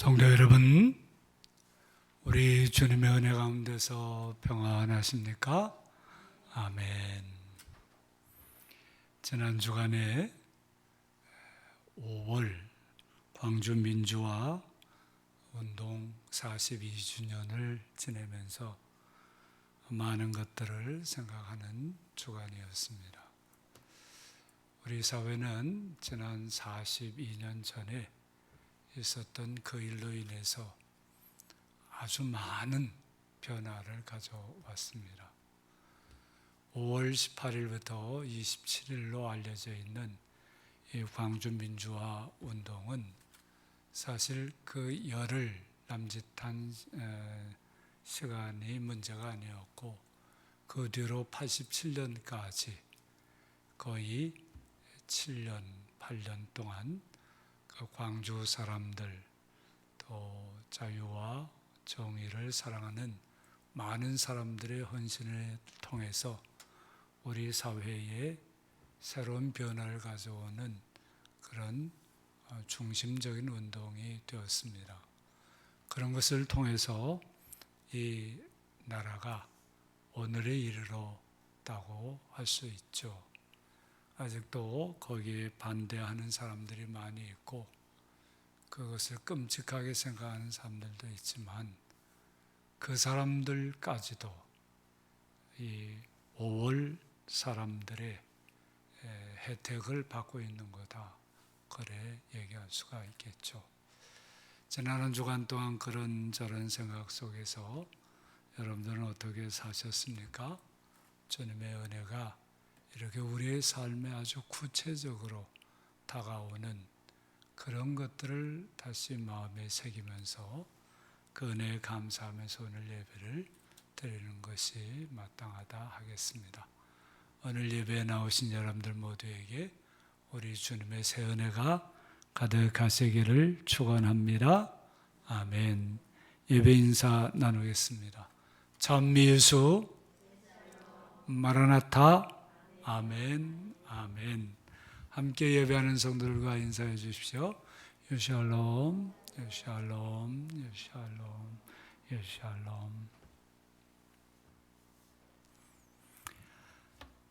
성도 여러분, 우리 주님의 은혜 가운데서 평안하십니까? 아멘. 지난 주간에 5월 광주 민주화 운동 42주년을 지내면서 많은 것들을 생각하는 주간이었습니다. 우리 사회는 지난 42년 전에 있었던 그 일로 인해서 아주 많은 변화를 가져왔습니다. 5월 18일부터 27일로 알려져 있는 이 광주 민주화 운동은 사실 그 열흘 남짓한 시간이 문제가 아니었고, 그 뒤로 87년까지 거의 7년, 8년 동안 그 광주 사람들, 또 자유와 정의를 사랑하는 많은 사람들의 헌신을 통해서 우리 사회에 새로운 변화를 가져오는 그런 중심적인 운동이 되었습니다. 그런 것을 통해서 이 나라가 오늘에 이르렀다고 할 수 있죠. 아직도 거기에 반대하는 사람들이 많이 있고, 그것을 끔찍하게 생각하는 사람들도 있지만, 그 사람들까지도 이 5월 사람들의 혜택을 받고 있는 거다, 그래 얘기할 수가 있겠죠. 지난 한 주간 동안 그런저런 생각 속에서 여러분들은 어떻게 사셨습니까? 주님의 은혜가 이렇게 우리의 삶에 아주 구체적으로 다가오는 그런 것들을 다시 마음에 새기면서 그 은혜에 감사하면서 오늘 예배를 드리는 것이 마땅하다 하겠습니다. 오늘 예배에 나오신 여러분들 모두에게 우리 주님의 새 은혜가 가득하시기를 축원합니다. 아멘. 예배 인사 나누겠습니다. 찬미 예수, 마라나타, 아멘, 아멘. 함께 예배하는 성도들과 인사해 주십시오. 예샬롬, 예샬롬, 예샬롬, 예샬롬.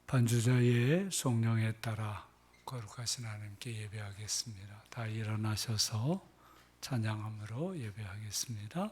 반주자의 성령에 따라 거룩하신 하나님께 예배하겠습니다. 다 일어나셔서 찬양함으로 예배하겠습니다.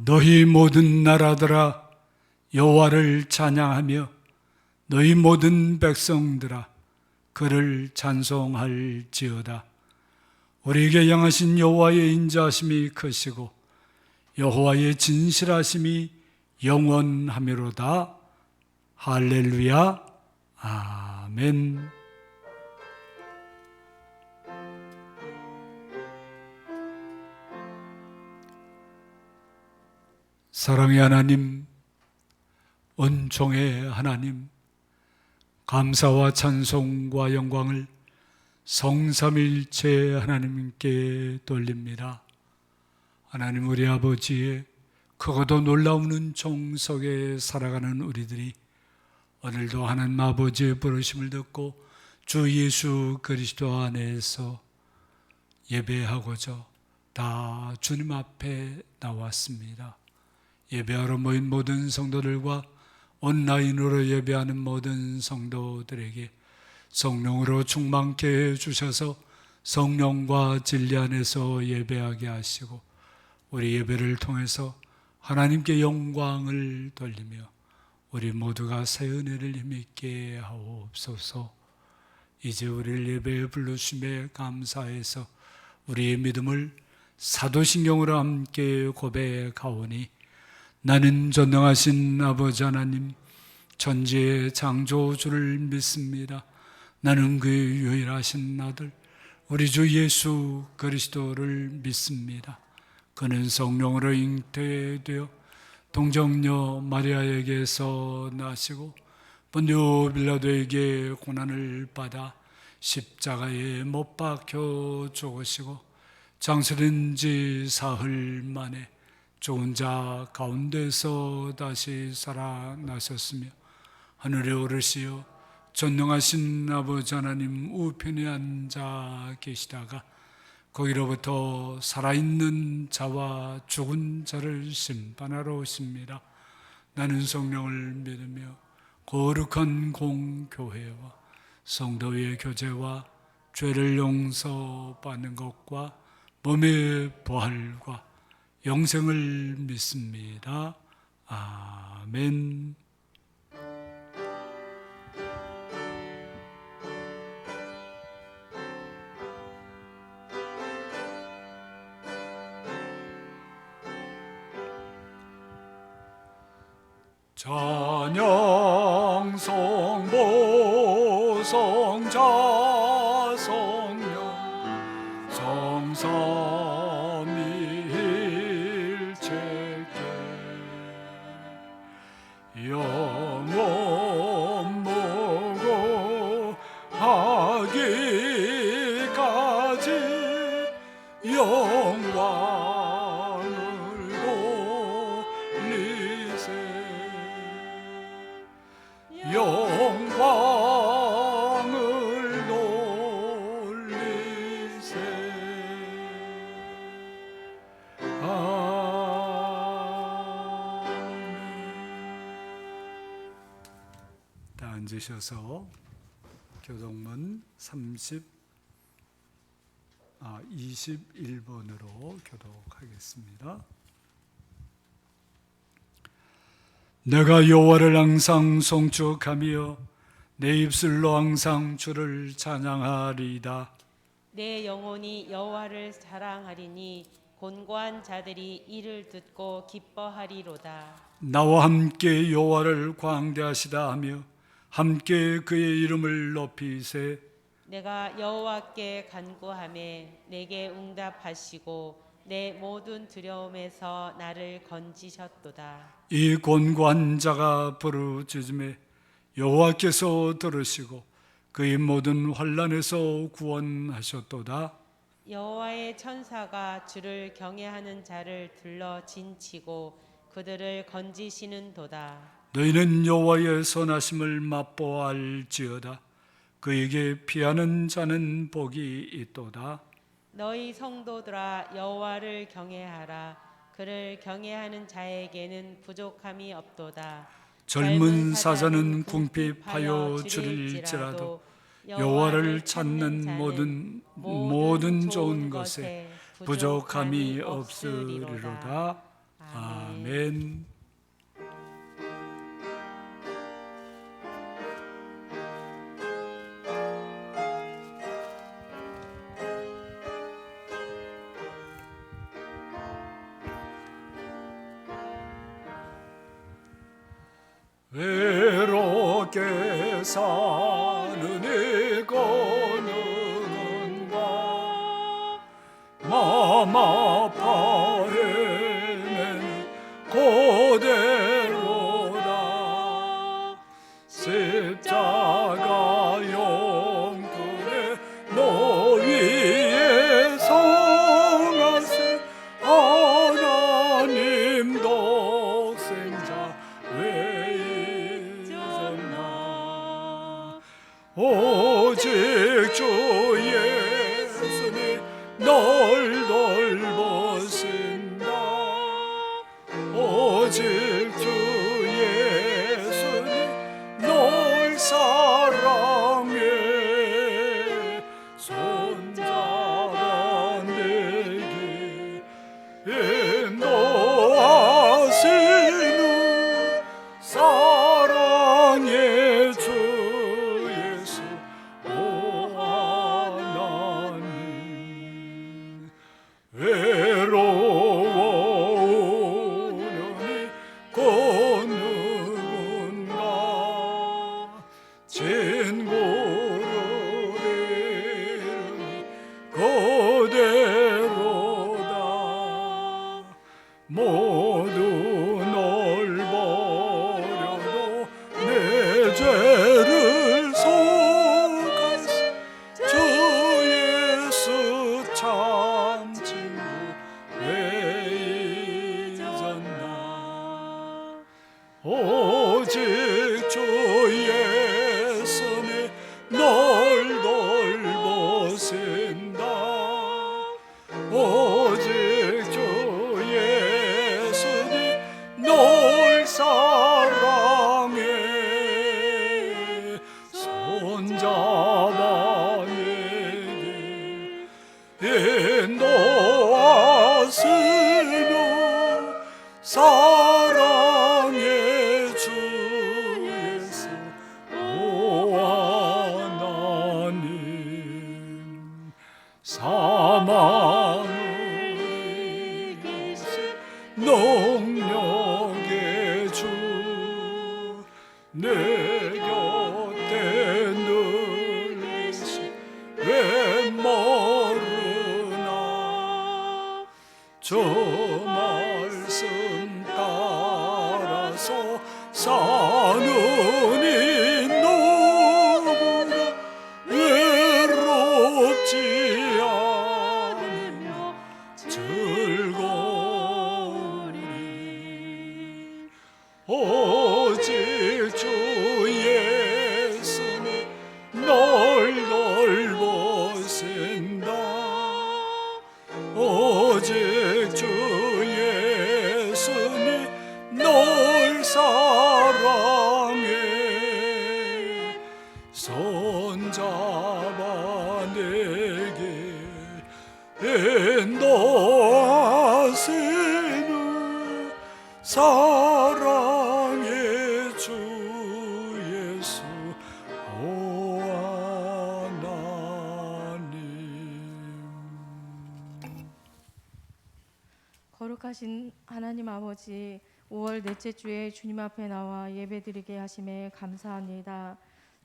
너희 모든 나라들아 여호와를 찬양하며 너희 모든 백성들아 그를 찬송할지어다. 우리에게 향하신 여호와의 인자하심이 크시고 여호와의 진실하심이 영원하미로다. 할렐루야. 아멘. 사랑의 하나님, 은총의 하나님, 감사와 찬송과 영광을 성삼일체 하나님께 돌립니다. 하나님, 우리 아버지의 크고도 놀라운 은총 속에 살아가는 우리들이 오늘도 하나님 아버지의 부르심을 듣고 주 예수 그리스도 안에서 예배하고자 다 주님 앞에 나왔습니다. 예배하러 모인 모든 성도들과 온라인으로 예배하는 모든 성도들에게 성령으로 충만케 해주셔서 성령과 진리 안에서 예배하게 하시고 우리 예배를 통해서 하나님께 영광을 돌리며 우리 모두가 새 은혜를 힘있게 하옵소서. 이제 우리를 예배에 부르심에 감사해서 우리의 믿음을 사도신경으로 함께 고백하오니 나는 전능하신 아버지 하나님 천지의 창조주를 믿습니다. 나는 그의 유일하신 아들 우리 주 예수 그리스도를 믿습니다. 그는 성령으로 잉태되어 동정녀 마리아에게서 나시고 본디오 빌라도에게 고난을 받아 십자가에 못 박혀 죽으시고 장수된 지 사흘 만에 죽은 자 가운데서 다시 살아나셨으며 하늘에 오르시어 전능하신 아버지 하나님 우편에 앉아 계시다가 거기로부터 살아있는 자와 죽은 자를 심판하러 오십니다. 나는 성령을 믿으며 거룩한 공교회와 성도의 교제와 죄를 용서받는 것과 몸의 부활과 영생을 믿습니다. 아멘. 찬양 성보 성자 성령 성삼위일체께 영원 무고하기까지 영광을 돌리세 영광을 돌리세. 아멘. 다 앉으셔서 교독문 21번으로 교독하겠습니다. 내가 여호와를 항상 송축하며 내 입술로 항상 주를 찬양하리이다. 내 영혼이 여호와를 사랑하리니 곤고한 자들이 이를 듣고 기뻐하리로다. 나와 함께 여호와를 광대하시다 하며 함께 그의 이름을 높이세. 내가 여호와께 간구하매 내게 응답하시고 내 모든 두려움에서 나를 건지셨도다. 이 곤고한 자가 부르짖음에 여호와께서 들으시고 그의 모든 환난에서 구원하셨도다. 여호와의 천사가 주를 경외하는 자를 둘러 진치고 그들을 건지시는도다. 너희는 여호와의 선하심을 맛보아할지어다. 그에게 피하는 자는 복이 있도다. 너희 성도들아 여호와를 경외하라. 그를 경외하는 자에게는 부족함이 없도다. 젊은 사자는 궁핍하여 줄일지라도 여호와를 찾는 모든 좋은 것에 부족함이 없으리로다. 아멘. 외롭게 사는 이거는 마음 아파해는 그대로다. 십자가 영굴에 너위에 성하세. 하나님 독생자 왜 잊었나. 오직 주 예수님 널 돌보신다. 오직 주 예수님 널 사랑해. 손잡아 내게 인도하시는 사랑의 주 예수. 오 오직 주 예수님 널 돌보신다. 오직 주 예수님 널 사랑해. 손잡아 내게 인도하시는 사랑의 주 예수 오 하나님. 사망을 이기신 능력의 주 내 곁에 늘 계시 왜 모르나. 주 말씀 따라서 사는 이 누구나 외롭지 않으며 즐거우리. 오직 주 예수님 널 돌보신다. 오직 주 예수님 널 사랑해. 손잡아 내게 인도하시는 사랑의 주 예수 오 하나님. 거룩하신 하나님 아버지, 5월 넷째 주에 주님 앞에 나와 예배드리게 하심에 감사합니다.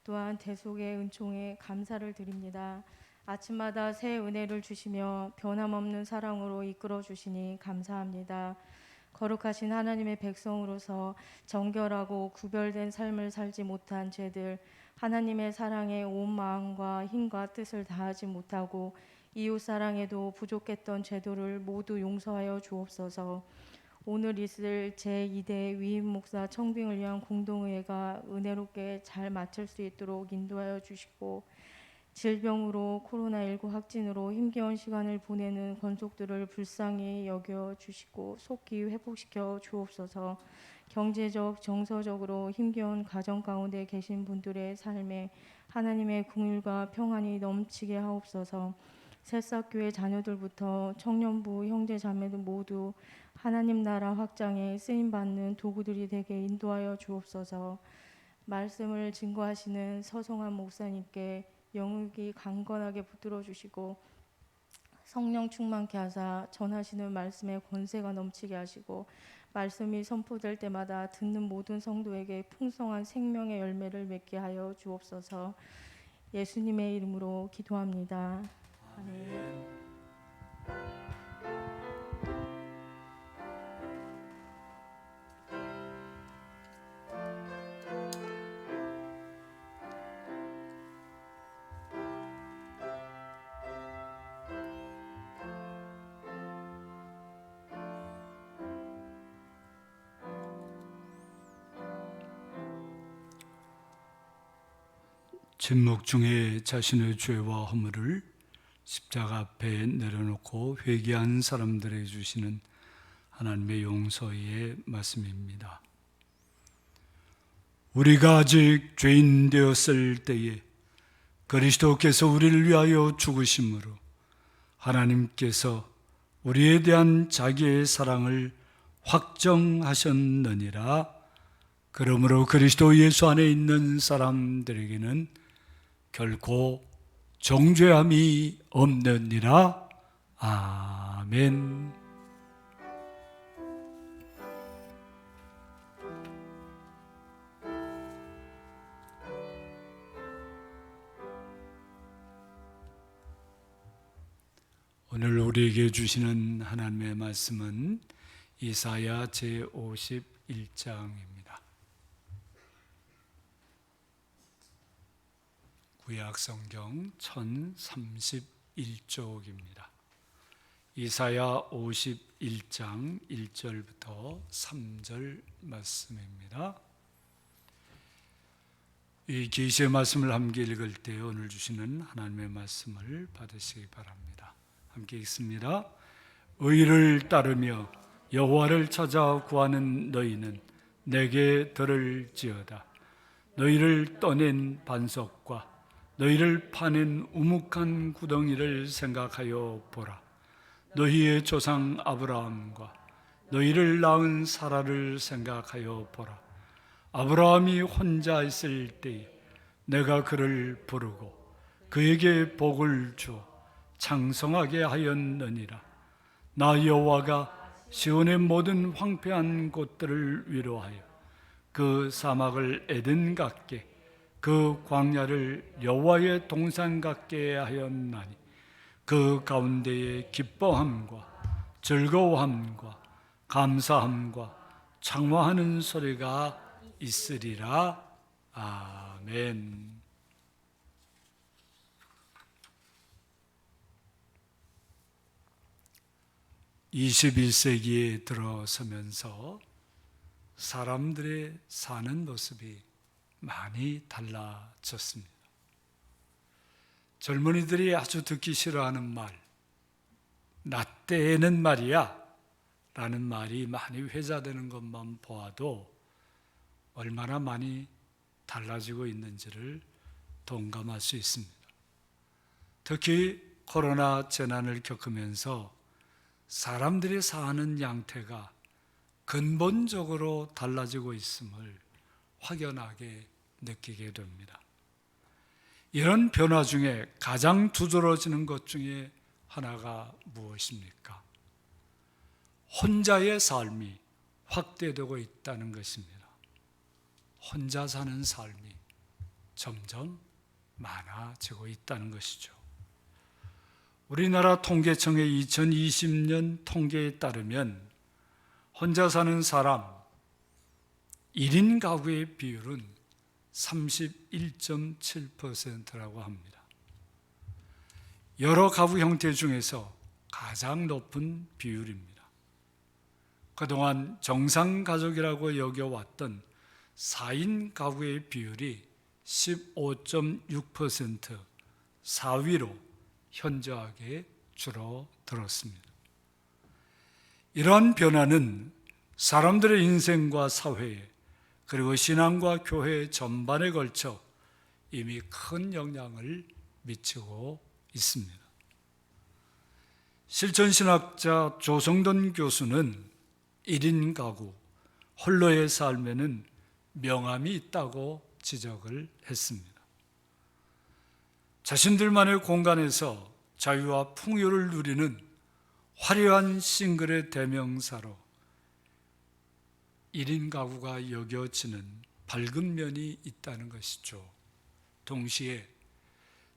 또한 대속의 은총에 감사를 드립니다. 아침마다 새 은혜를 주시며 변함없는 사랑으로 이끌어 주시니 감사합니다. 거룩하신 하나님의 백성으로서 정결하고 구별된 삶을 살지 못한 죄들, 하나님의 사랑에 온 마음과 힘과 뜻을 다하지 못하고 이웃 사랑에도 부족했던 죄도를 모두 용서하여 주옵소서. 오늘 있을 제2대 위임 목사 청빙을 위한 공동회의가 은혜롭게 잘 마칠 수 있도록 인도하여 주시고, 질병으로 코로나19 확진으로 힘겨운 시간을 보내는 권속들을 불쌍히 여겨 주시고 속히 회복시켜 주옵소서. 경제적, 정서적으로 힘겨운 가정 가운데 계신 분들의 삶에 하나님의 긍휼과 평안이 넘치게 하옵소서. 새싹교회 자녀들부터 청년부 형제 자매들 모두 하나님 나라 확장에 쓰임받는 도구들이 되게 인도하여 주옵소서. 말씀을 증거하시는 서성한 목사님께 영육이 강건하게 붙들어 주시고 성령 충만케 하사 전하시는 말씀에 권세가 넘치게 하시고, 말씀이 선포될 때마다 듣는 모든 성도에게 풍성한 생명의 열매를 맺게 하여 주옵소서. 예수님의 이름으로 기도합니다. 아멘. 침묵 중에 자신의 죄와 허물을 십자가 앞에 내려놓고 회개한 사람들에게 주시는 하나님의 용서의 말씀입니다. 우리가 아직 죄인 되었을 때에 그리스도께서 우리를 위하여 죽으심으로 하나님께서 우리에 대한 자기의 사랑을 확정하셨느니라. 그러므로 그리스도 예수 안에 있는 사람들에게는 결코 정죄함이 없느니라. 아멘. 오늘 우리에게 주시는 하나님의 말씀은 이사야 제51장입니다. 구약 성경 1031쪽입니다. 이사야 51장 1절부터 3절 말씀입니다. 이 계시의 말씀을 함께 읽을 때 오늘 주시는 하나님의 말씀을 받으시기 바랍니다. 함께 읽습니다. 의를 따르며 여호와를 찾아 구하는 너희는 내게 들을지어다. 너희를 떠낸 반석과 너희를 파낸 우묵한 구덩이를 생각하여 보라. 너희의 조상 아브라함과 너희를 낳은 사라를 생각하여 보라. 아브라함이 혼자 있을 때에 내가 그를 부르고 그에게 복을 주어 창성하게 하였느니라. 나 여호와가 시온의 모든 황폐한 곳들을 위로하여 그 사막을 에덴 같게 그 광야를 여호와의 동산 같게 하였나니 그 가운데에 기뻐함과 즐거워함과 감사함과 창화하는 소리가 있으리라. 아멘. (21세기에) 들어서면서 사람들의 사는 모습이 많이 달라졌습니다. 젊은이들이 아주 듣기 싫어하는 말, 나 때에는 말이야 라는 말이 많이 회자되는 것만 보아도 얼마나 많이 달라지고 있는지를 동감할 수 있습니다. 특히 코로나 재난을 겪으면서 사람들이 사는 양태가 근본적으로 달라지고 있음을 확연하게 느끼게 됩니다. 이런 변화 중에 가장 두드러지는 것 중에 하나가 무엇입니까? 혼자의 삶이 확대되고 있다는 것입니다. 혼자 사는 삶이 점점 많아지고 있다는 것이죠. 우리나라 통계청의 2020년 통계에 따르면 혼자 사는 사람 1인 가구의 비율은 31.7%라고 합니다. 여러 가구 형태 중에서 가장 높은 비율입니다. 그동안 정상가족이라고 여겨왔던 4인 가구의 비율이 15.6% 4위로 현저하게 줄어들었습니다. 이러한 변화는 사람들의 인생과 사회에 그리고 신앙과 교회 전반에 걸쳐 이미 큰 영향을 미치고 있습니다. 실천신학자 조성돈 교수는 1인 가구, 홀로의 삶에는 명암이 있다고 지적을 했습니다. 자신들만의 공간에서 자유와 풍요를 누리는 화려한 싱글의 대명사로 1인 가구가 여겨지는 밝은 면이 있다는 것이죠. 동시에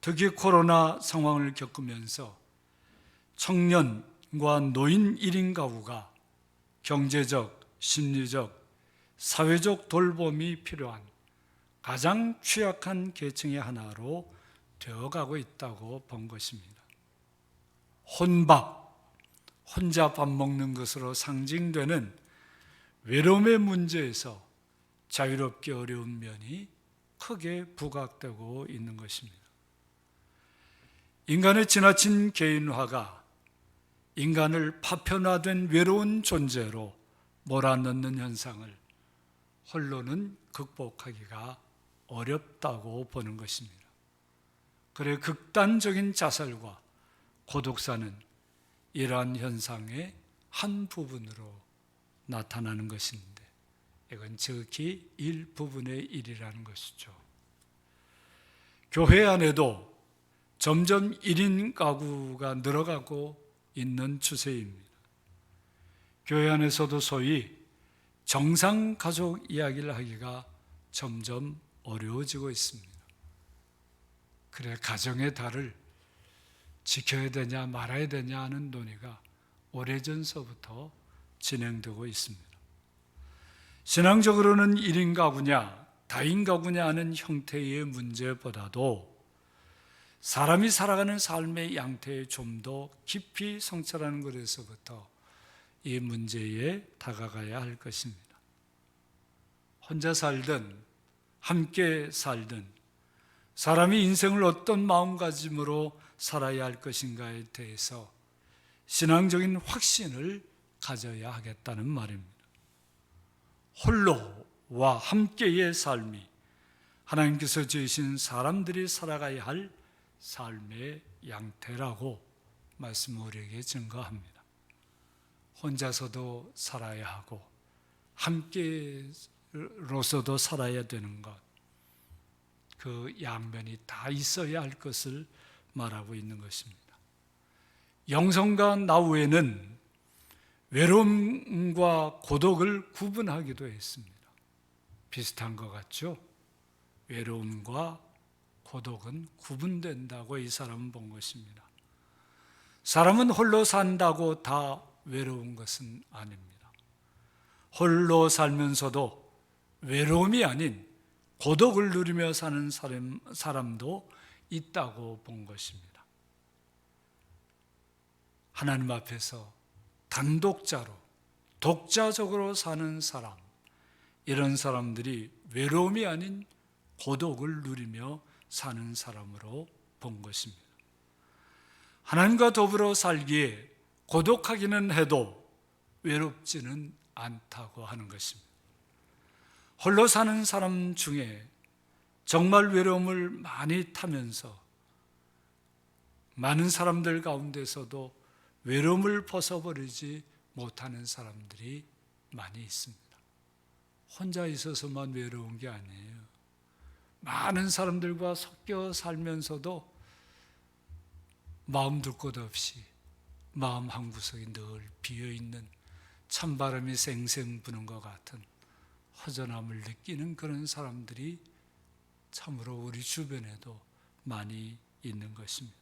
특히 코로나 상황을 겪으면서 청년과 노인 1인 가구가 경제적, 심리적, 사회적 돌봄이 필요한 가장 취약한 계층의 하나로 되어가고 있다고 본 것입니다. 혼밥, 혼자 밥 먹는 것으로 상징되는 외로움의 문제에서 자유롭기 어려운 면이 크게 부각되고 있는 것입니다. 인간의 지나친 개인화가 인간을 파편화된 외로운 존재로 몰아넣는 현상을 홀로는 극복하기가 어렵다고 보는 것입니다. 그래 극단적인 자살과 고독사는 이러한 현상의 한 부분으로 나타나는 것인데 이건 지극히 일부분의 일이라는 것이죠. 교회 안에도 점점 1인 가구가 늘어가고 있는 추세입니다. 교회 안에서도 소위 정상 가족 이야기를 하기가 점점 어려워지고 있습니다. 그래 가정의 달을 지켜야 되냐 말아야 되냐 하는 논의가 오래전서부터 진행되고 있습니다. 신앙적으로는 1인 가구냐 다인 가구냐 하는 형태의 문제보다도 사람이 살아가는 삶의 양태에 좀 더 깊이 성찰하는 것에서부터 이 문제에 다가가야 할 것입니다. 혼자 살든 함께 살든 사람이 인생을 어떤 마음가짐으로 살아야 할 것인가에 대해서 신앙적인 확신을 가져야 하겠다는 말입니다. 홀로와 함께의 삶이 하나님께서 지으신 사람들이 살아가야 할 삶의 양태라고 말씀을 우리에게 증거합니다. 혼자서도 살아야 하고 함께로서도 살아야 되는 것, 그 양면이 다 있어야 할 것을 말하고 있는 것입니다. 영성과 나후에는 외로움과 고독을 구분하기도 했습니다. 비슷한 것 같죠? 외로움과 고독은 구분된다고 이 사람은 본 것입니다. 사람은 홀로 산다고 다 외로운 것은 아닙니다. 홀로 살면서도 외로움이 아닌 고독을 누리며 사는 사람도 있다고 본 것입니다. 하나님 앞에서 단독자로 독자적으로 사는 사람, 이런 사람들이 외로움이 아닌 고독을 누리며 사는 사람으로 본 것입니다. 하나님과 더불어 살기에 고독하기는 해도 외롭지는 않다고 하는 것입니다. 홀로 사는 사람 중에 정말 외로움을 많이 타면서 많은 사람들 가운데서도 외로움을 벗어버리지 못하는 사람들이 많이 있습니다. 혼자 있어서만 외로운 게 아니에요. 많은 사람들과 섞여 살면서도 마음 둘 곳 없이 마음 한구석이 늘 비어있는 찬바람이 쌩쌩 부는 것 같은 허전함을 느끼는 그런 사람들이 참으로 우리 주변에도 많이 있는 것입니다.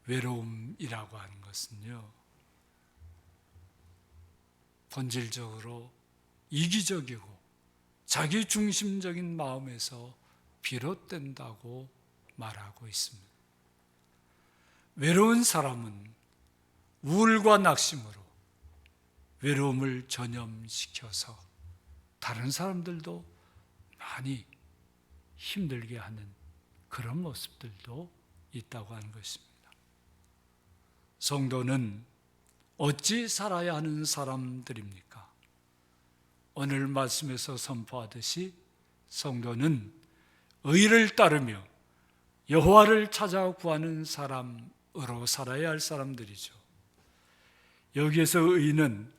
외로움이라고 하는 것은요, 본질적으로 이기적이고 자기중심적인 마음에서 비롯된다고 말하고 있습니다. 외로운 사람은 우울과 낙심으로 외로움을 전염시켜서 다른 사람들도 많이 힘들게 하는 그런 모습들도 있다고 하는 것입니다. 성도는 어찌 살아야 하는 사람들입니까? 오늘 말씀에서 선포하듯이 성도는 의를 따르며 여호와를 찾아 구하는 사람으로 살아야 할 사람들이죠. 여기에서 의는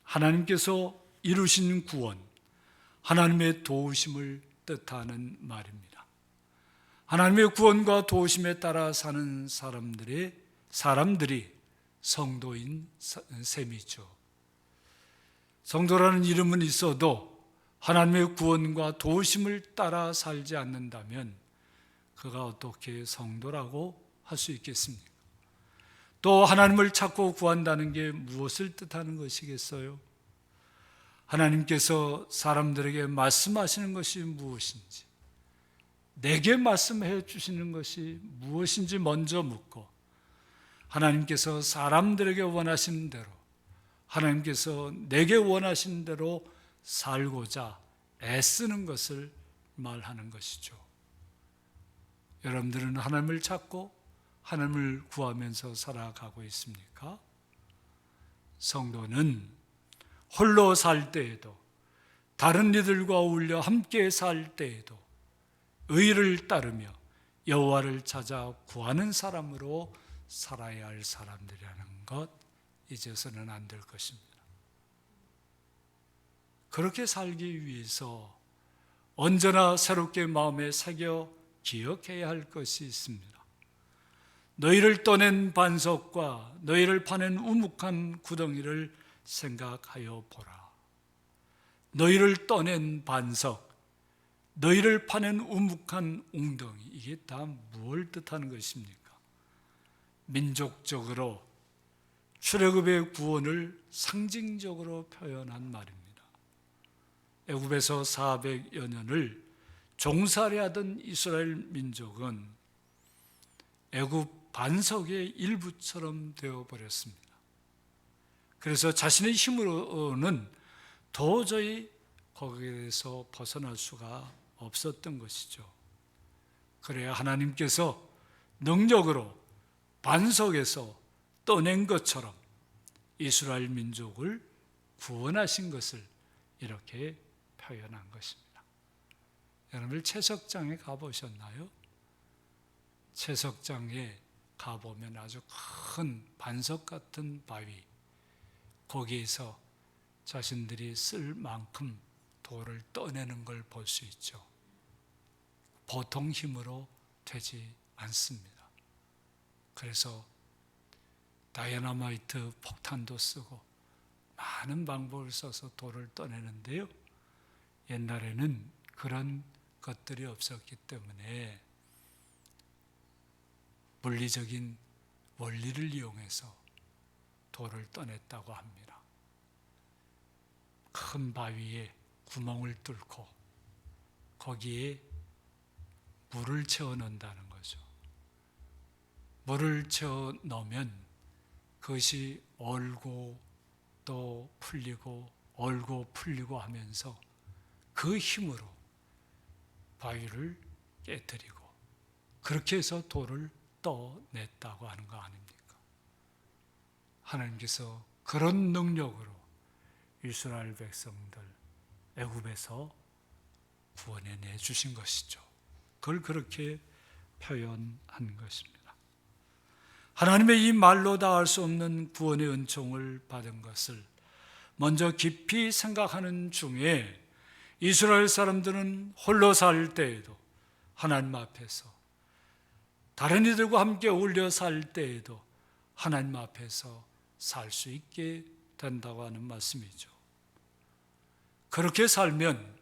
하나님께서 이루신 구원, 하나님의 도우심을 뜻하는 말입니다. 하나님의 구원과 도우심에 따라 사는 사람들이 성도인 셈이죠. 성도라는 이름은 있어도 하나님의 구원과 도우심을 따라 살지 않는다면 그가 어떻게 성도라고 할 수 있겠습니까? 또 하나님을 찾고 구한다는 게 무엇을 뜻하는 것이겠어요? 하나님께서 사람들에게 말씀하시는 것이 무엇인지, 내게 말씀해 주시는 것이 무엇인지 먼저 묻고, 하나님께서 사람들에게 원하시는 대로, 하나님께서 내게 원하시는 대로 살고자 애쓰는 것을 말하는 것이죠. 여러분들은 하나님을 찾고 하나님을 구하면서 살아가고 있습니까? 성도는 홀로 살 때에도, 다른 이들과 어울려 함께 살 때에도 의를 따르며 여호와를 찾아 구하는 사람으로 살아야 할 사람들이라는 것 잊어서는 안 될 것입니다. 그렇게 살기 위해서 언제나 새롭게 마음에 새겨 기억해야 할 것이 있습니다. 너희를 떠낸 반석과 너희를 파낸 우묵한 구덩이를 생각하여 보라. 너희를 떠낸 반석, 너희를 파낸 우묵한 웅덩이, 이게 다 무엇을 뜻하는 것입니까? 민족적으로 출애굽의 구원을 상징적으로 표현한 말입니다. 애굽에서 400여 년을 종살이하던 이스라엘 민족은 애굽 반석의 일부처럼 되어버렸습니다. 그래서 자신의 힘으로는 도저히 거기에서 벗어날 수가 없었던 것이죠. 그래야 하나님께서 능력으로 반석에서 떠낸 것처럼 이스라엘 민족을 구원하신 것을 이렇게 표현한 것입니다. 여러분 채석장에 가보셨나요? 채석장에 가보면 아주 큰 반석 같은 바위, 거기에서 자신들이 쓸 만큼 돌을 떠내는 걸 볼 수 있죠. 보통 힘으로 되지 않습니다. 그래서 다이너마이트 폭탄도 쓰고 많은 방법을 써서 돌을 떠내는데요. 옛날에는 그런 것들이 없었기 때문에 물리적인 원리를 이용해서 돌을 떠냈다고 합니다. 큰 바위에 구멍을 뚫고 거기에 물을 채워 넣는다는 거죠. 물을 채워 넣으면 그것이 얼고 또 풀리고 얼고 풀리고 하면서 그 힘으로 바위를 깨뜨리고 그렇게 해서 돌을 떠냈다고 하는 거 아닙니까? 하나님께서 그런 능력으로 이스라엘 백성들 애굽에서 구원해내 주신 것이죠. 그걸 그렇게 표현한 것입니다. 하나님의 이 말로 다 할 수 없는 구원의 은총을 받은 것을 먼저 깊이 생각하는 중에 이스라엘 사람들은 홀로 살 때에도 하나님 앞에서, 다른 이들과 함께 어울려 살 때에도 하나님 앞에서 살 수 있게 된다고 하는 말씀이죠. 그렇게 살면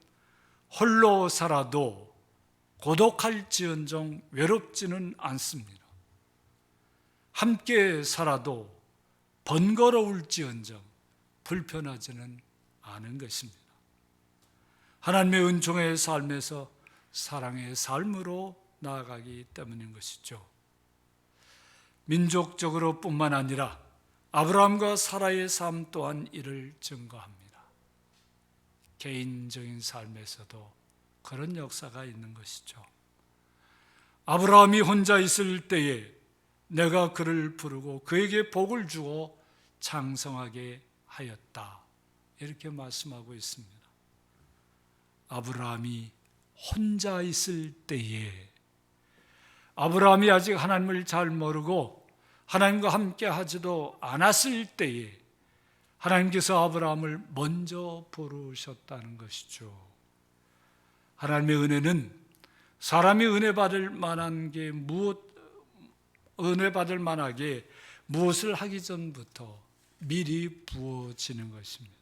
홀로 살아도 고독할지언정 외롭지는 않습니다. 함께 살아도 번거로울지언정 불편하지는 않은 것입니다. 하나님의 은총의 삶에서 사랑의 삶으로 나아가기 때문인 것이죠. 민족적으로 뿐만 아니라 아브라함과 사라의 삶 또한 이를 증거합니다. 개인적인 삶에서도 그런 역사가 있는 것이죠. 아브라함이 혼자 있을 때에 내가 그를 부르고 그에게 복을 주어 장성하게 하였다. 이렇게 말씀하고 있습니다. 아브라함이 혼자 있을 때에, 아브라함이 아직 하나님을 잘 모르고 하나님과 함께 하지도 않았을 때에 하나님께서 아브라함을 먼저 부르셨다는 것이죠. 하나님의 은혜는 사람이 은혜 받을 만하게 무엇을 하기 전부터 미리 부어지는 것입니다.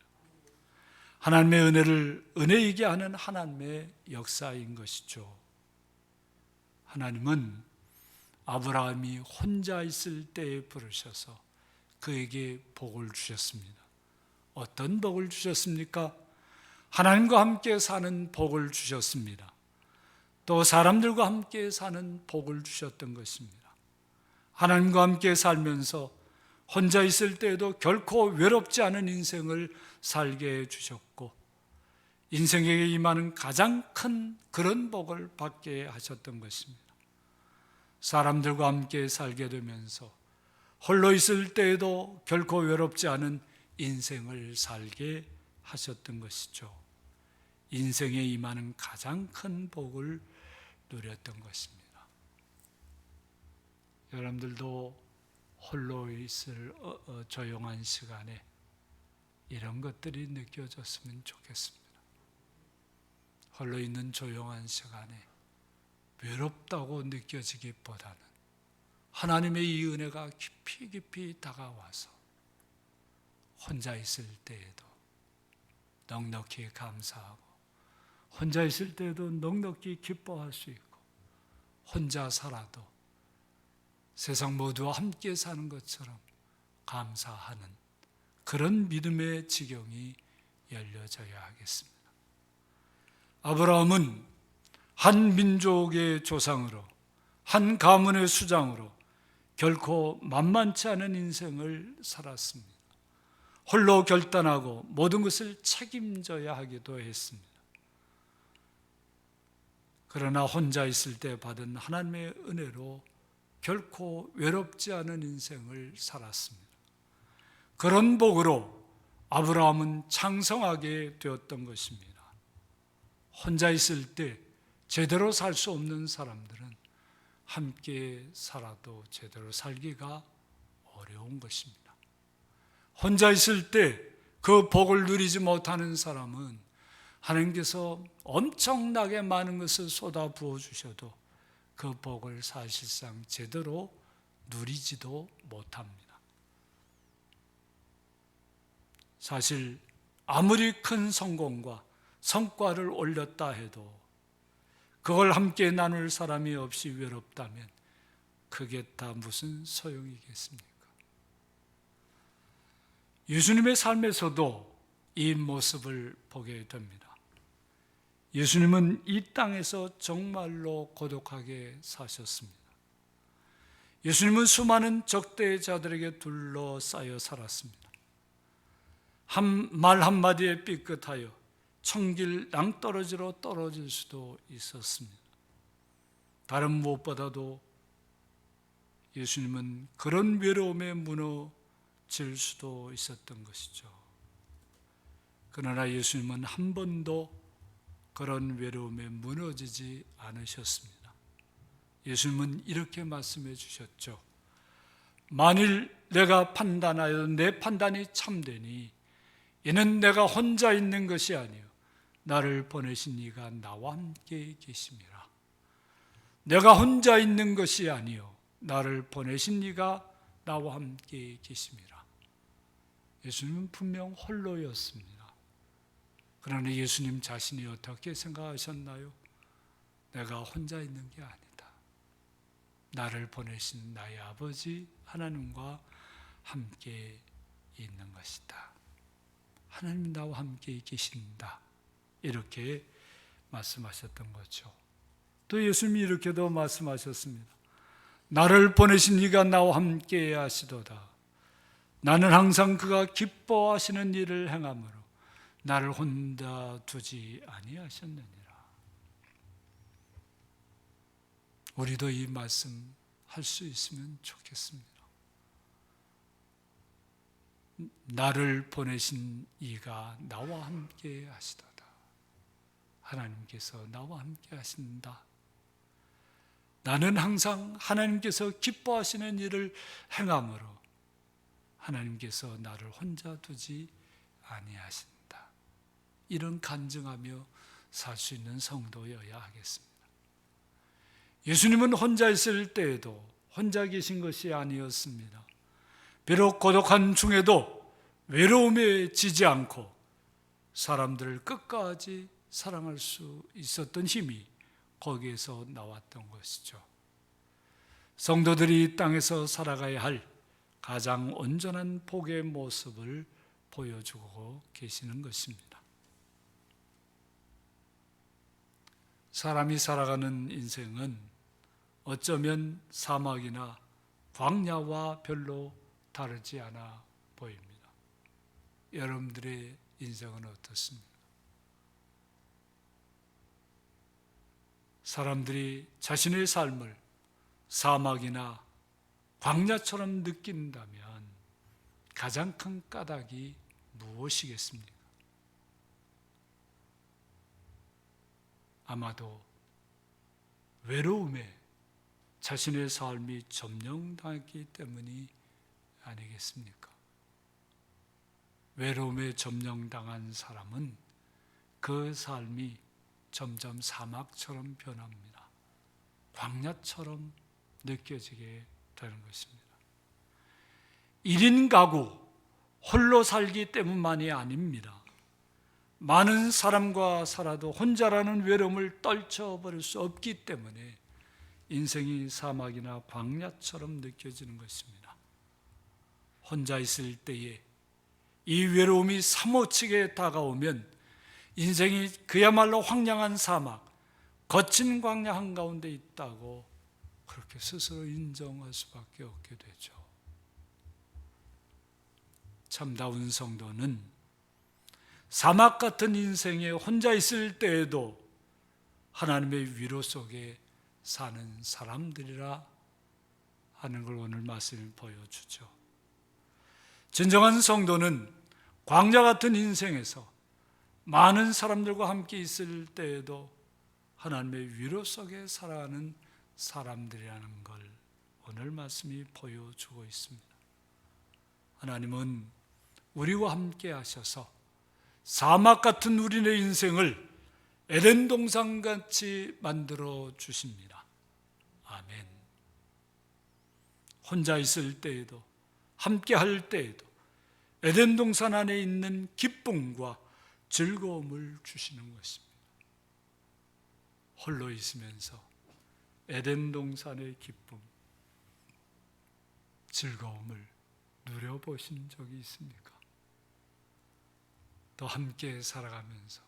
하나님의 은혜를 은혜이게 하는 하나님의 역사인 것이죠. 하나님은 아브라함이 혼자 있을 때에 부르셔서 그에게 복을 주셨습니다. 어떤 복을 주셨습니까? 하나님과 함께 사는 복을 주셨습니다. 또 사람들과 함께 사는 복을 주셨던 것입니다. 하나님과 함께 살면서 혼자 있을 때에도 결코 외롭지 않은 인생을 살게 해주셨고, 인생에게 임하는 가장 큰 그런 복을 받게 하셨던 것입니다. 사람들과 함께 살게 되면서 홀로 있을 때에도 결코 외롭지 않은 인생을 살게 하셨던 것이죠. 인생에 임하는 가장 큰 복을 누렸던 것입니다. 여러분들도 홀로 있을 조용한 시간에 이런 것들이 느껴졌으면 좋겠습니다. 홀로 있는 조용한 시간에 외롭다고 느껴지기보다는 하나님의 이 은혜가 깊이 깊이 다가와서 혼자 있을 때에도 넉넉히 감사하고, 혼자 있을 때에도 넉넉히 기뻐할 수 있고, 혼자 살아도 세상 모두와 함께 사는 것처럼 감사하는 그런 믿음의 지경이 열려져야 하겠습니다. 아브라함은 한 민족의 조상으로, 한 가문의 수장으로 결코 만만치 않은 인생을 살았습니다. 홀로 결단하고 모든 것을 책임져야 하기도 했습니다. 그러나 혼자 있을 때 받은 하나님의 은혜로 결코 외롭지 않은 인생을 살았습니다. 그런 복으로 아브라함은 창성하게 되었던 것입니다. 혼자 있을 때 제대로 살 수 없는 사람들은 함께 살아도 제대로 살기가 어려운 것입니다. 혼자 있을 때 그 복을 누리지 못하는 사람은 하나님께서 엄청나게 많은 것을 쏟아 부어 주셔도 그 복을 사실상 제대로 누리지도 못합니다. 사실 아무리 큰 성공과 성과를 올렸다 해도 그걸 함께 나눌 사람이 없이 외롭다면 그게 다 무슨 소용이겠습니까? 예수님의 삶에서도 이 모습을 보게 됩니다. 예수님은 이 땅에서 정말로 고독하게 사셨습니다. 예수님은 수많은 적대자들에게 둘러싸여 살았습니다. 말 한마디에 삐끗하여 청길 낭떠러지로 떨어질 수도 있었습니다. 다른 무엇보다도 예수님은 그런 외로움에 무너질 수도 있었던 것이죠. 그러나 예수님은 한 번도 그런 외로움에 무너지지 않으셨습니다. 예수님은 이렇게 말씀해 주셨죠. 만일 내가 판단하여 내 판단이 참되니 이는 내가 혼자 있는 것이 아니요 나를 보내신 이가 나와 함께 계심이라. 내가 혼자 있는 것이 아니요 나를 보내신 이가 나와 함께 계심이라. 예수님은 분명 홀로였습니다. 그러나 예수님 자신이 어떻게 생각하셨나요? 내가 혼자 있는 게 아니다. 나를 보내신 나의 아버지 하나님과 함께 있는 것이다. 하나님이 나와 함께 계신다. 이렇게 말씀하셨던 거죠. 또 예수님이 이렇게도 말씀하셨습니다. 나를 보내신 이가 나와 함께 하시도다. 나는 항상 그가 기뻐하시는 일을 행함으로 나를 혼자 두지 아니하셨느니라. 우리도 이 말씀 할 수 있으면 좋겠습니다. 나를 보내신 이가 나와 함께 하시도다. 하나님께서 나와 함께 하신다. 나는 항상 하나님께서 기뻐하시는 일을 행함으로 하나님께서 나를 혼자 두지 아니하신다. 이런 간증하며 살 수 있는 성도여야 하겠습니다. 예수님은 혼자 있을 때에도 혼자 계신 것이 아니었습니다. 비록 고독한 중에도 외로움에 지지 않고 사람들을 끝까지 사랑할 수 있었던 힘이 거기에서 나왔던 것이죠. 성도들이 이 땅에서 살아가야 할 가장 온전한 복의 모습을 보여주고 계시는 것입니다. 사람이 살아가는 인생은 어쩌면 사막이나 광야와 별로 다르지 않아 보입니다. 여러분들의 인생은 어떻습니까? 사람들이 자신의 삶을 사막이나 광야처럼 느낀다면 가장 큰 까닭이 무엇이겠습니까? 아마도 외로움에 자신의 삶이 점령당했기 때문이 아니겠습니까? 외로움에 점령당한 사람은 그 삶이 점점 사막처럼 변합니다. 광야처럼 느껴지게 되는 것입니다. 1인 가구, 홀로 살기 때문만이 아닙니다. 많은 사람과 살아도 혼자라는 외로움을 떨쳐버릴 수 없기 때문에 인생이 사막이나 광야처럼 느껴지는 것입니다. 혼자 있을 때에 이 외로움이 사무치게 다가오면 인생이 그야말로 황량한 사막, 거친 광야 한가운데 있다고 그렇게 스스로 인정할 수밖에 없게 되죠. 참다운 성도는 사막 같은 인생에 혼자 있을 때에도 하나님의 위로 속에 사는 사람들이라 하는 걸 오늘 말씀이 보여주죠. 진정한 성도는 광야 같은 인생에서 많은 사람들과 함께 있을 때에도 하나님의 위로 속에 살아가는 사람들이라는 걸 오늘 말씀이 보여주고 있습니다. 하나님은 우리와 함께 하셔서 사막 같은 우리의 인생을 에덴 동산같이 만들어 주십니다. 아멘. 혼자 있을 때에도 함께 할 때에도 에덴 동산 안에 있는 기쁨과 즐거움을 주시는 것입니다. 홀로 있으면서 에덴 동산의 기쁨, 즐거움을 누려보신 적이 있습니까? 또 함께 살아가면서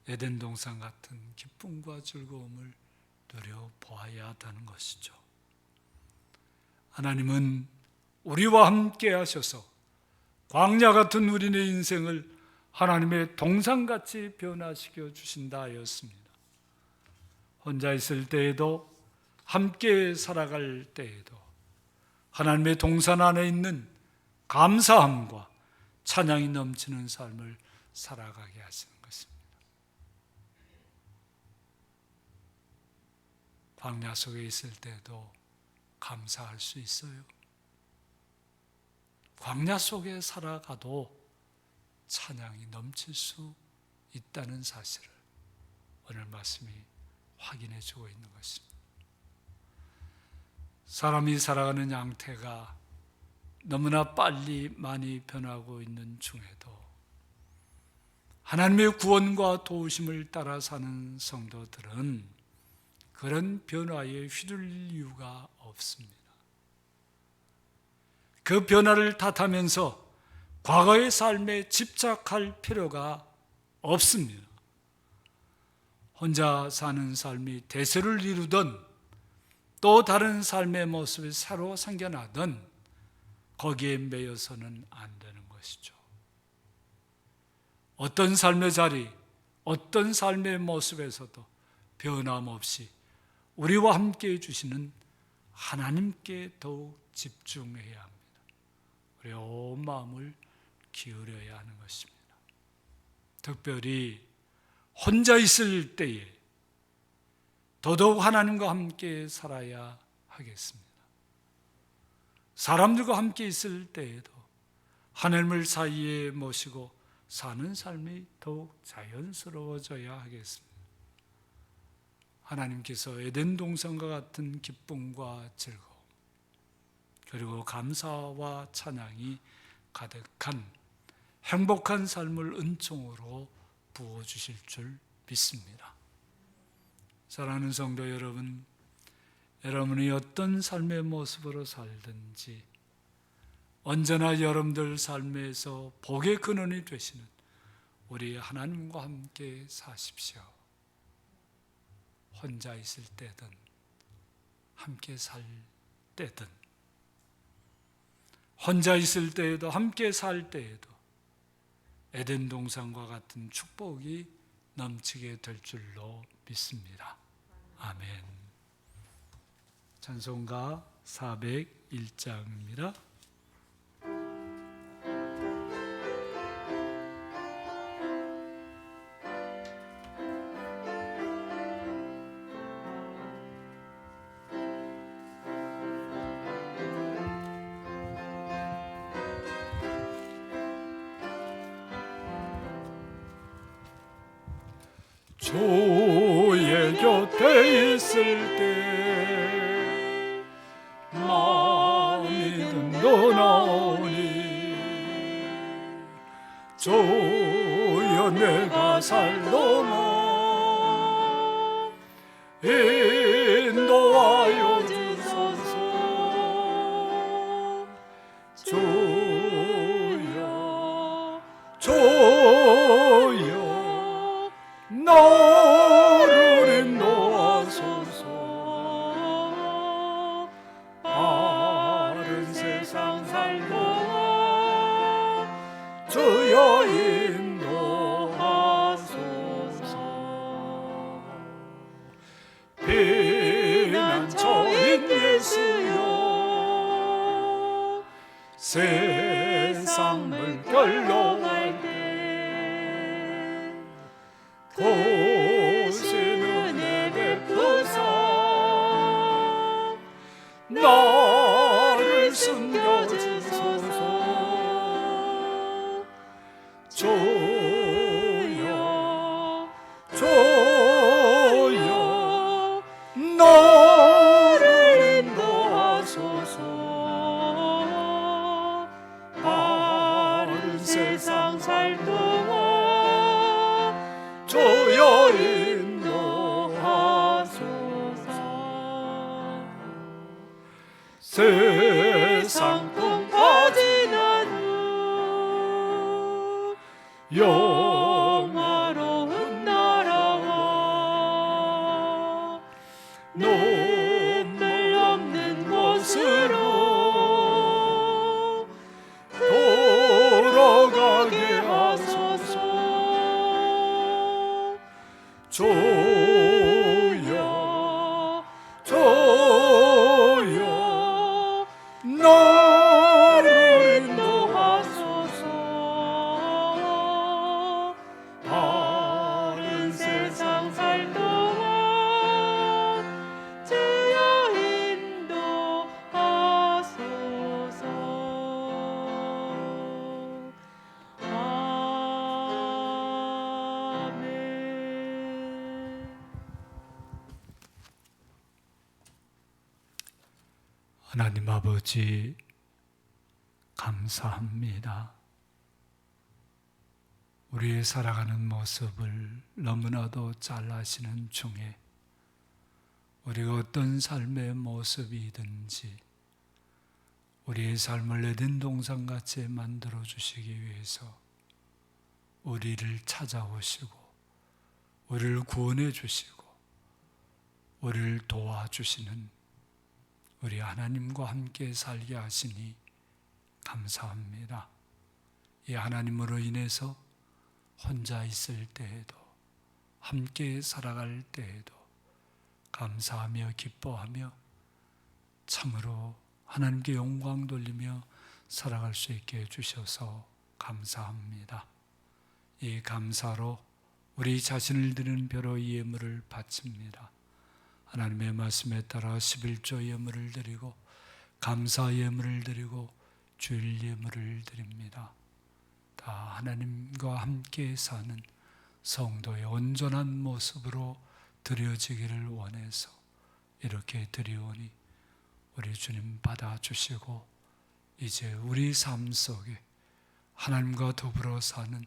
에덴 동산 같은 기쁨과 즐거움을 누려보아야 한다는 것이죠. 하나님은 우리와 함께 하셔서 광야 같은 우리의 인생을 하나님의 동산같이 변화시켜 주신다 하였습니다. 혼자 있을 때에도 함께 살아갈 때에도 하나님의 동산 안에 있는 감사함과 찬양이 넘치는 삶을 살아가게 하시는 것입니다. 광야 속에 있을 때도 감사할 수 있어요. 광야 속에 살아가도 찬양이 넘칠 수 있다는 사실을 오늘 말씀이 확인해 주고 있는 것입니다. 사람이 살아가는 양태가 너무나 빨리 많이 변하고 있는 중에도 하나님의 구원과 도우심을 따라 사는 성도들은 그런 변화에 휘둘릴 이유가 없습니다. 그 변화를 탓하면서 과거의 삶에 집착할 필요가 없습니다. 혼자 사는 삶이 대세를 이루던 또 다른 삶의 모습이 새로 생겨나던 거기에 매여서는 안 되는 것이죠. 어떤 삶의 자리, 어떤 삶의 모습에서도 변함없이 우리와 함께 해주시는 하나님께 더욱 집중해야 합니다. 우리의 온 마음을 기울여야 하는 것입니다. 특별히 혼자 있을 때에 더더욱 하나님과 함께 살아야 하겠습니다. 사람들과 함께 있을 때에도 하나님을 사이에 모시고 사는 삶이 더욱 자연스러워져야 하겠습니다. 하나님께서 에덴 동산과 같은 기쁨과 즐거움, 그리고 감사와 찬양이 가득한 행복한 삶을 은총으로 부어주실 줄 믿습니다. 사랑하는 성도 여러분, 여러분이 어떤 삶의 모습으로 살든지 언제나 여러분들 삶에서 복의 근원이 되시는 우리 하나님과 함께 사십시오. 혼자 있을 때든 함께 살 때든, 혼자 있을 때에도 함께 살 때에도 에덴 동산과 같은 축복이 넘치게 될 줄로 믿습니다. 아멘. 찬송가 401장입니다. 주의 곁에 있을 때 마음이 든든하오니 주여 내가 살도록 인도하여 주소서. 주여 주여 너 세상 물결로 갈 때 고신 은혜 베푸사 나를 숨겨주소서. 주여 주여 나를 인도하소서. 바른 세상 살 동안 주여 인도하소서. 세상 꿈 가지는 후 영화로운 나라와 눈물 없는 곳으로 돌아가게 하소서. 주여 주여 나를 인도하소서. 바른 세상 살 동안 주여 인도하소서. 아멘. 하나님 아버지, 감사합니다. 우리의 살아가는 모습을 너무나도 잘 아시는 중에 우리가 어떤 삶의 모습이든지 우리의 삶을 에덴 동산같이 만들어 주시기 위해서 우리를 찾아오시고 우리를 구원해 주시고 우리를 도와주시는 우리 하나님과 함께 살게 하시니 감사합니다. 이 하나님으로 인해서 혼자 있을 때에도 함께 살아갈 때에도 감사하며 기뻐하며 참으로 하나님께 영광 돌리며 살아갈 수 있게 해주셔서 감사합니다. 이 감사로 우리 자신을 드리는 벼로 예물을 바칩니다. 하나님의 말씀에 따라 11조 예물을 드리고 감사 예물을 드리고 주일 예물을 드립니다. 다 하나님과 함께 사는 성도의 온전한 모습으로 드려지기를 원해서 이렇게 드리오니 우리 주님 받아주시고 이제 우리 삶 속에 하나님과 더불어 사는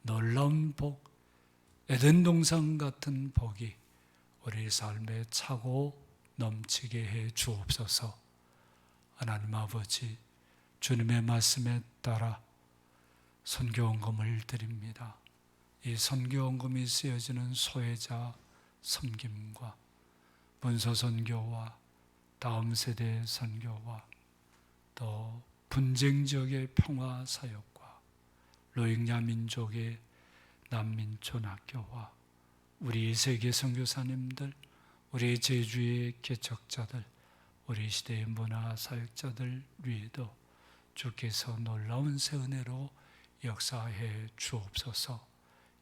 놀라운 복, 에덴 동산 같은 복이 우리 삶에 차고 넘치게 해 주옵소서. 하나님 아버지, 주님의 말씀에 따라 선교헌금을 드립니다. 이 선교헌금이 쓰여지는 소외자 섬김과 문서 선교와 다음 세대 선교와 또 분쟁 지역의 평화 사역과 로힝야 민족의 난민촌 학교와 우리 세계 선교사님들, 우리 제주의 개척자들, 우리 시대의 문화 사역자들 위에도 주께서 놀라운 새 은혜로 역사해 주옵소서.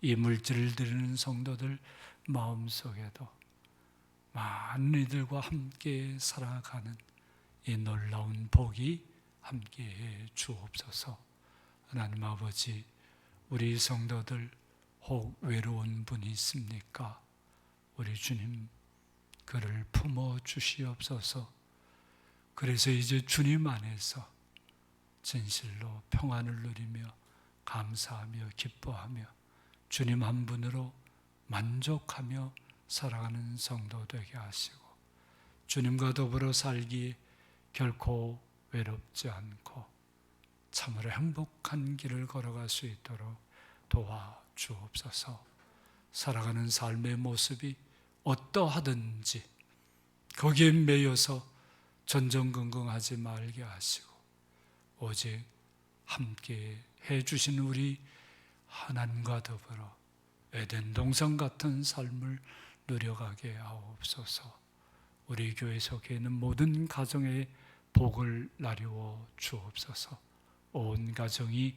이 물질을 드리는 성도들 마음속에도 많은 이들과 함께 살아가는 이 놀라운 복이 함께해 주옵소서. 하나님 아버지, 우리 성도들 혹 외로운 분이 있습니까? 우리 주님 그를 품어 주시옵소서. 그래서 이제 주님 안에서 진실로 평안을 누리며 감사하며 기뻐하며 주님 한 분으로 만족하며 살아가는 성도 되게 하시고 주님과 더불어 살기에 결코 외롭지 않고 참으로 행복한 길을 걸어갈 수 있도록 도와주옵소서. 살아가는 삶의 모습이 어떠하든지 거기에 매여서 전전긍긍하지 말게 하시고 오직 함께 해주신 우리 하나님과 더불어 에덴 동산 같은 삶을 누려가게 하옵소서. 우리 교회 속에 있는 모든 가정에 복을 나누어 주옵소서. 온 가정이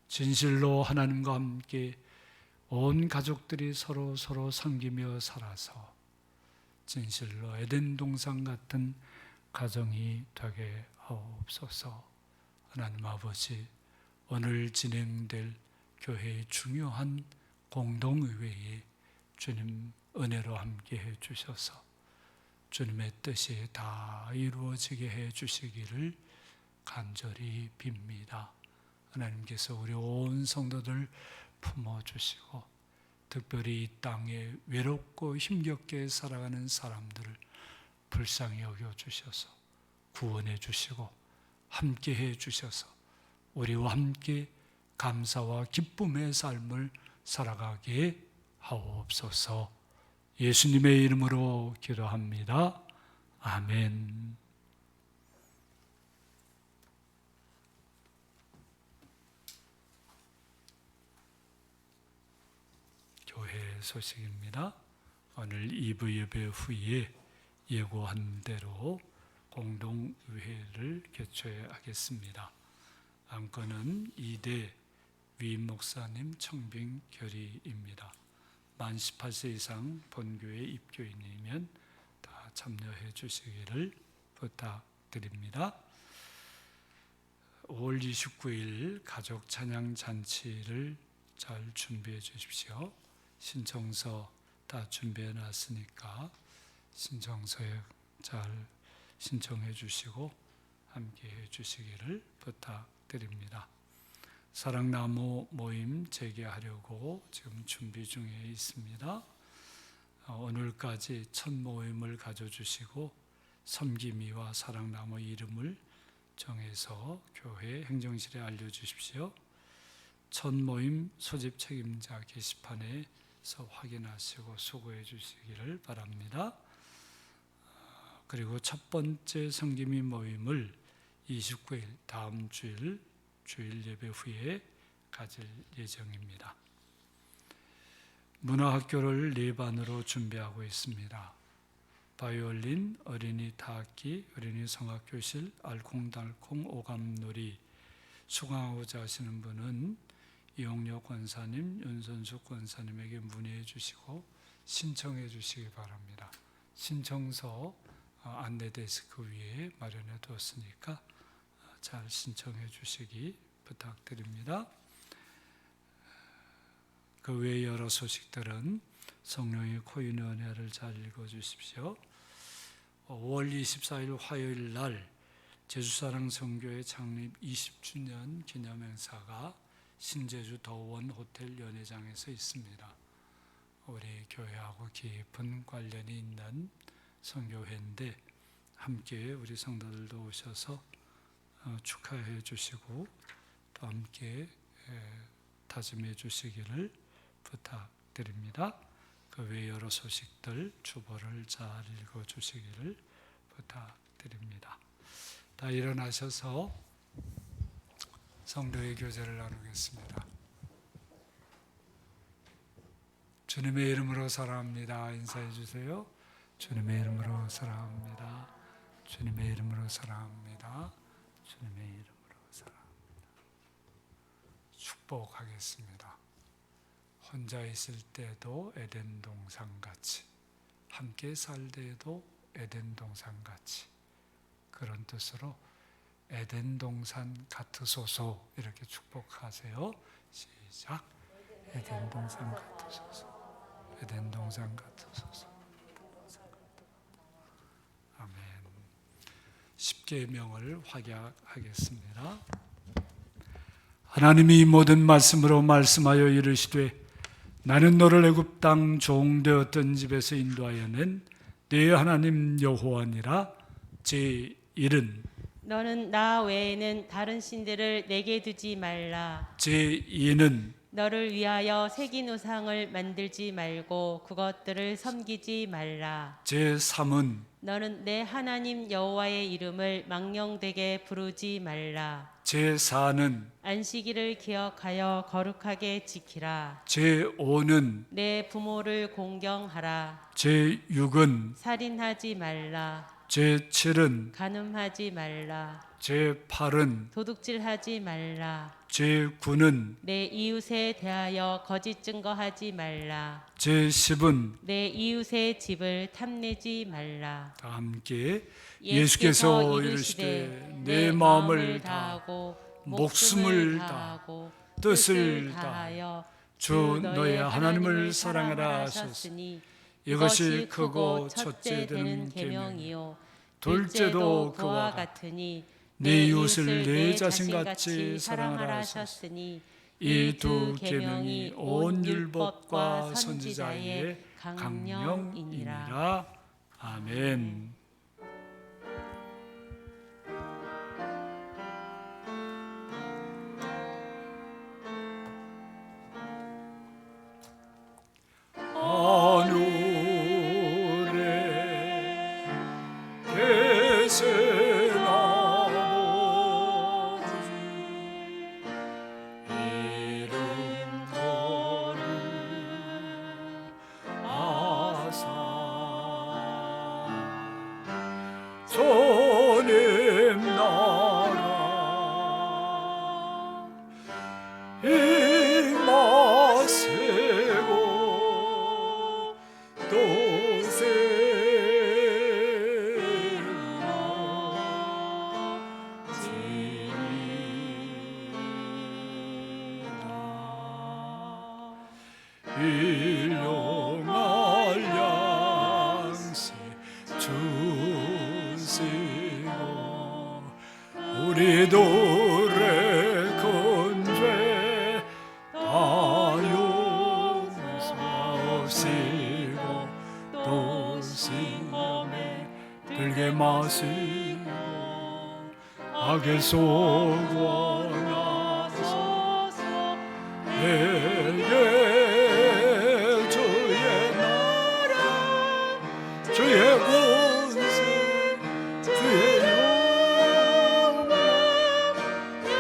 진실로 하나님과 함께 온 가족들이 서로 섬기며 살아서 진실로 에덴 동산 같은 가정이 되게 하옵소서. 하나님 아버지, 오늘 진행될 교회의 중요한 공동의회에 주님 은혜로 함께 해 주셔서 주님의 뜻이 다 이루어지게 해 주시기를 간절히 빕니다. 하나님께서 우리 온 성도들 품어주시고 특별히 이 땅에 외롭고 힘겹게 살아가는 사람들을 불쌍히 여겨주셔서 구원해 주시고 함께해 주셔서 우리와 함께 감사와 기쁨의 삶을 살아가게 하옵소서. 예수님의 이름으로 기도합니다. 아멘. 교회 소식입니다. 오늘 2부 예배 후에 예고한 대로 공동의회를 개최하겠습니다. 안건은 2대 위임 목사님 청빙 결의입니다. 만 18세 이상 본교회 입교인이면 다 참여해 주시기를 부탁드립니다. 5월 29일 가족 찬양 잔치를 잘 준비해 주십시오. 신청서 다 준비해 놨으니까 신청서에 잘 신청해 주시고 함께 해 주시기를 부탁드립니다. 사랑나무 모임 재개하려고 지금 준비 중에 있습니다. 오늘까지 첫 모임을 가져주시고 섬김이와 사랑나무 이름을 정해서 교회 행정실에 알려주십시오. 첫 모임 소집 책임자 게시판에서 확인하시고 수고해 주시기를 바랍니다. 그리고 첫 번째 섬김이 모임을 29일 다음 주일 예배 후에 가질 예정입니다. 문화학교를 4반으로 준비하고 있습니다. 바이올린, 어린이 타악기, 어린이 성악교실, 알콩달콩 오감놀이 수강하고자 하시는 분은 이용료 권사님, 윤선숙 권사님에게 문의해 주시고 신청해 주시기 바랍니다. 신청서 안내 데스크 위에 마련해 두었으니까 잘 신청해 주시기 부탁드립니다. 그 외 여러 소식들은 성령의 코인의 은혜를 잘 읽어주십시오. 5월 24일 화요일 날 제주사랑 성교회 창립 20주년 기념행사가 신제주 더원 호텔 연회장에서 있습니다. 우리 교회하고 깊은 관련이 있는 성교회인데 함께 우리 성도들도 오셔서 축하해 주시고 또 함께 다짐해 주시기를 부탁드립니다. 그 외 여러 소식들 주보를 잘 읽어 주시기를 부탁드립니다. 다 일어나셔서 성도의 교제를 나누겠습니다. 주님의 이름으로 사랑합니다. 인사해 주세요. 주님의 이름으로 사랑합니다. 주님의 이름으로 사랑합니다. 주님의 이름으로 사랑합니다. 축복하겠습니다. 혼자 있을 때도 에덴 동산같이, 함께 살 때도 에덴 동산같이, 그런 뜻으로 에덴 동산 같으소서 이렇게 축복하세요. 시작. 에덴 동산 같으소서. 에덴 동산 같으소서. 아멘. 10계명을 확약하겠습니다. 하나님이 모든 말씀으로 말씀하여 이르시되 나는 너를 애굽 땅 종되었던 집에서 인도하여 낸 네 하나님 여호와니라. 제1은 너는 나 외에는 다른 신들을 내게 두지 말라. 제2는 너를 위하여 새긴 우상을 만들지 말고 그것들을 섬기지 말라. 제3은 너는 내 하나님 여호와의 이름을 망령되게 부르지 말라. 제4는 안식일을 기억하여 거룩하게 지키라. 제5는 내 부모를 공경하라. 제6은 살인하지 말라. 제7은 간음하지 말라. 제8은 도둑질하지 말라. 제9는 내 이웃에 대하여 거짓 증거하지 말라. 제10은 내 이웃의 집을 탐내지 말라. 다 함께 예수께서 이르시되 내 마음을 다하고 목숨을 다하고 뜻을 다하여 주 너의 하나님을 사랑하라 하셨으니 이것이 크고 첫째 되는 계명이요 둘째도 그와 같으니 내 이웃을 내 자신같이 사랑하라 하셨으니 이 두 계명이 온 율법과 선지자의 강령이니라. 아멘. 하늘에 계신 아버지 이름 거룩하사 주님 나라 임하시고 또 세우지라 일용할 양식 주시고 우리들의 근죄 다 용서하시고 또 시험에 들게 마시고 악에서 구원하소서. 내게 주의 나라 주의 권세 주의 영광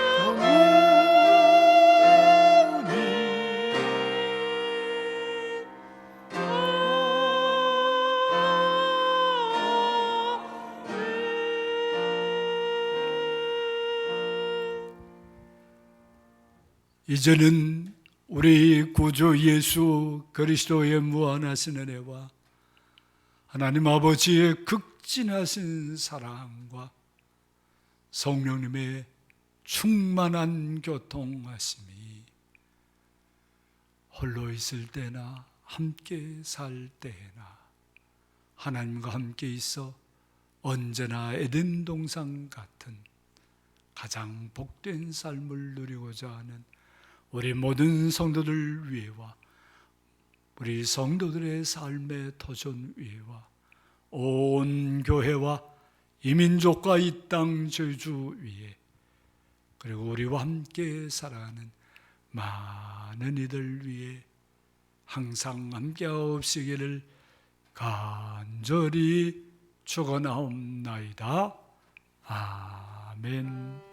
영원히 이제는 우리 구주 예수 그리스도의 무한하신 은혜와 하나님 아버지의 극진하신 사랑과 성령님의 충만한 교통하심이 홀로 있을 때나 함께 살 때나 하나님과 함께 있어 언제나 에덴 동산 같은 가장 복된 삶을 누리고자 하는 우리 모든 성도들 위해와 우리 성도들의 삶의 터전 위에와 온 교회와 이민족과 이 땅 저주 위에 그리고 우리와 함께 살아가는 많은 이들 위해 항상 함께하옵시기를 간절히 축원하옵나이다. 아멘.